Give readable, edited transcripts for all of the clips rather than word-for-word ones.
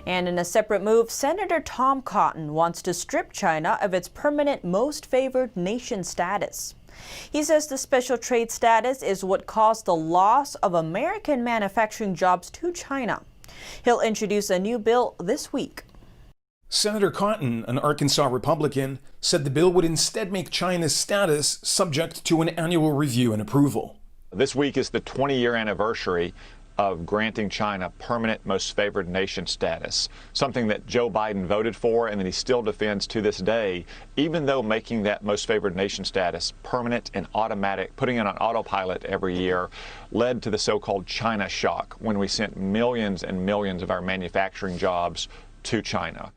And in a separate move, Senator Tom Cotton wants to strip China of its permanent most favored nation status. He says the special trade status is what caused the loss of American manufacturing jobs to China. He'll introduce a new bill this week. Senator Cotton, an Arkansas Republican, said the bill would instead make China's status subject to an annual review and approval. This week is the 20-year anniversary of granting China permanent most favored nation status, something that Joe Biden voted for and that he still defends to this day, even though making that most favored nation status permanent and automatic, putting it on autopilot every year, led to the so-called China shock when we sent millions and millions of our manufacturing jobs to China.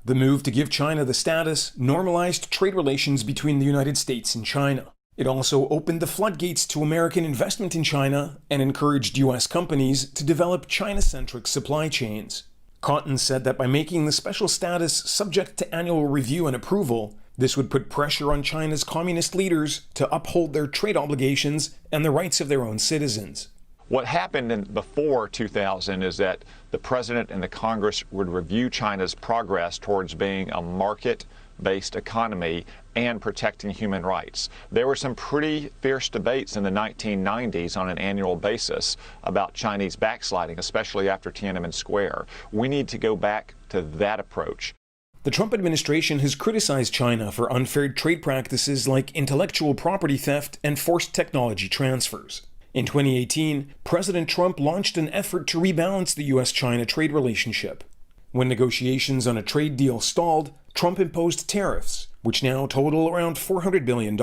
The move to give China the status normalized trade relations between the United States and China. It also opened the floodgates to American investment in China and encouraged U.S. companies to develop China-centric supply chains. Cotton said that by making the special status subject to annual review and approval, this would put pressure on China's communist leaders to uphold their trade obligations and the rights of their own citizens. What happened before 2000 is that the president and the Congress would review China's progress towards being a market-based economy and protecting human rights. There were some pretty fierce debates in the 1990s on an annual basis about Chinese backsliding, especially after Tiananmen Square. We need to go back to that approach. The Trump administration has criticized China for unfair trade practices like intellectual property theft and forced technology transfers. In 2018, President Trump launched an effort to rebalance the U.S.-China trade relationship. When negotiations on a trade deal stalled, Trump imposed tariffs, which now total around $400 billion.